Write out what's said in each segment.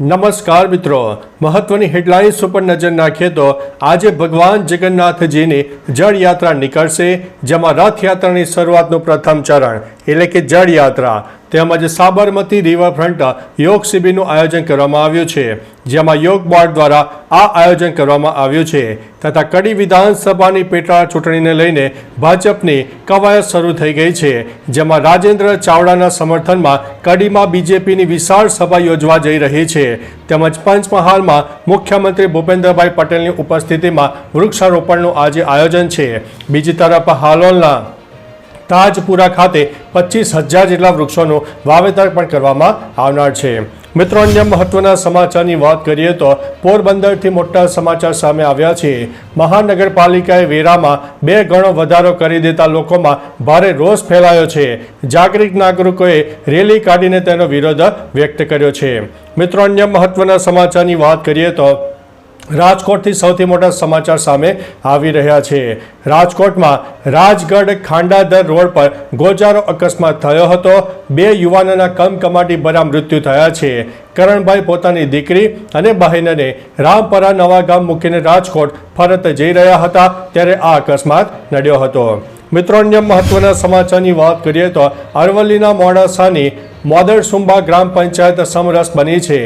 નમસ્કાર મિત્રો, મહત્વની હેડલાઇન્સ ઉપર નજર નાખીએ તો આજે ભગવાન જગન્નાથજીની જળયાત્રા નીકળશે, જેમાં રથયાત્રાની શરૂઆતનું પ્રથમ ચરણ એટલે કે જળયાત્રા તેમજ સાબરમતી રિવરફ્રન્ટ યોગ શિબિરનું આયોજન કરવામાં આવ્યું છે, જેમાં યોગ બોર્ડ દ્વારા આ આયોજન કરવામાં આવ્યું છે તથા કડી વિધાનસભાની પેટા ચૂંટણીને લઈને ભાજપની કવાયત શરૂ થઈ ગઈ છે, જેમાં રાજેન્દ્ર ચાવડાના સમર્થનમાં કડીમાં બીજેપીની વિશાળ સભા યોજવા જઈ રહી છે તેમજ પંચમહાલમાં મુખ્યમંત્રી ભૂપેન્દ્રભાઈ પટેલની ઉપસ્થિતિમાં વૃક્ષારોપણનું આજે આયોજન છે। બીજી તરફ હાલોલના તાજપુરા ખાતે 25,000 જેટલા વૃક્ષોનું વાવેતર પણ કરવામાં આવનાર છે। મિત્રો, અન્ય મહત્વના સમાચારની વાત કરીએ તો પોરબંદરથી મોટા સમાચાર સામે આવ્યા છે। મહાનગરપાલિકાએ વેરામાં 2 ગણો વધારો કરી દેતા લોકોમાં ભારે રોષ ફેલાયો છે। જાગૃત નાગરિકોએ રેલી કાઢીને તેનો વિરોધ વ્યક્ત કર્યો છે। મિત્રો, અન્ય મહત્વના સમાચારની વાત કરીએ તો રાજકોટથી સૌથી મોટા સમાચાર સામે આવી રહ્યા છે। રાજકોટમાં રાજગઢ ખાંડાદર રોડ પર ગોજારો અકસ્માત થયો હતો। 2 યુવાનોના કમકમાટી ભર્યા મૃત્યુ થયા છે। કરણભાઈ પોતાની દીકરી અને બહેનને રામપરા નવા ગામ મૂકીને રાજકોટ ફરતે જઈ રહ્યા હતા ત્યારે આ અકસ્માત નડ્યો હતો। મિત્રો, અન્ય મહત્વના સમાચારની વાત કરીએ તો અરવલ્લીના મોડાસાની મોદરસુંબા ગ્રામ પંચાયત સમરસ બની છે।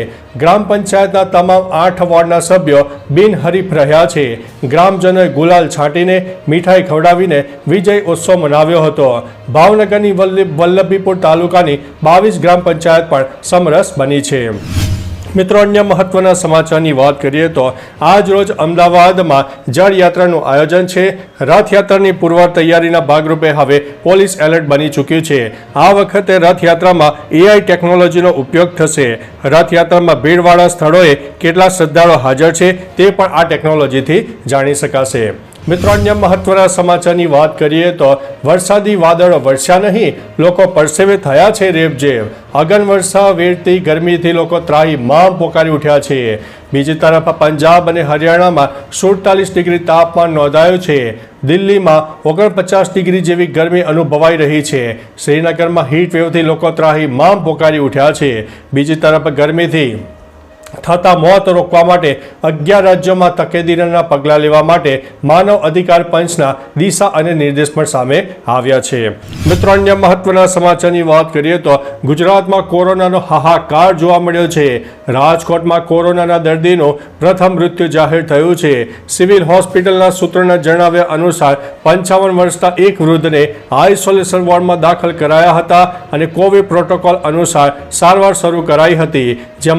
ગ્રામ પંચાયતના તમામ 8 વોર્ડના સભ્યો બિનહરીફ રહ્યા છે। ગ્રામજનોએ ગુલાલ છાંટીને મીઠાઈ ખવડાવીને વિજય ઉત્સવ મનાવ્યો હતો। ભાવનગરની વલ્લભીપુર તાલુકાની 22 ગ્રામ પંચાયત પણ સમરસ બની છે। મિત્રો, અન્ય મહત્વના સમાચારની વાત કરીએ તો આજ રોજ અમદાવાદમાં જળયાત્રાનું આયોજન છે। રથયાત્રાની પૂર્વ તૈયારીના ભાગરૂપે હવે પોલીસ એલર્ટ બની ચૂક્યું છે। આ વખતે રથયાત્રામાં AI ટેકનોલોજીનો ઉપયોગ થશે। રથયાત્રામાં ભીડવાળા સ્થળોએ કેટલા શ્રદ્ધાળુઓ હાજર છે તે પણ આ ટેકનોલોજીથી જાણી શકાશે। મિત્રો, અન્ય મહત્વના સમાચારની વાત કરીએ તો વરસાદી વાદળો વરસ્યા નહીં, લોકો પરસેવે થયા છે રેબઝેબ। અગનવર્ષા વેરતી ગરમીથી લોકો ત્રાહિમામ પોકારી ઉઠ્યા છે। બીજી તરફ પંજાબ અને હરિયાણામાં 47 ડિગ્રી તાપમાન નોંધાયું છે। દિલ્હીમાં 49 ડિગ્રી જેવી ગરમી અનુભવાઈ રહી છે। શ્રીનગરમાં હીટ વેવથી લોકો ત્રાહિમામ પોકારી ઉઠ્યા છે। બીજી તરફ ગરમીથી થતા મોત રોકવા માટે 11 રાજ્યોમાં તકેદારીના પગલાં લેવા માટે માનવ અધિકાર પંચના દિશા અને નિર્દેશ પણ સામે આવ્યા છે। મિત્રો, અન્ય મહત્વના સમાચારની વાત કરીએ તો ગુજરાતમાં કોરોનાનો હાહાકાર જોવા મળ્યો છે। રાજકોટમાં કોરોનાના દર્દીનું પ્રથમ મૃત્યુ જાહેર થયું છે। સિવિલ હોસ્પિટલના સૂત્રોના જણાવ્યા અનુસાર 55 વર્ષના એક વૃદ્ધને આઇસોલેશન વોર્ડમાં દાખલ કરાયા હતા અને કોવિડ પ્રોટોકોલ અનુસાર સારવાર શરૂ કરાઈ હતી, જેમાં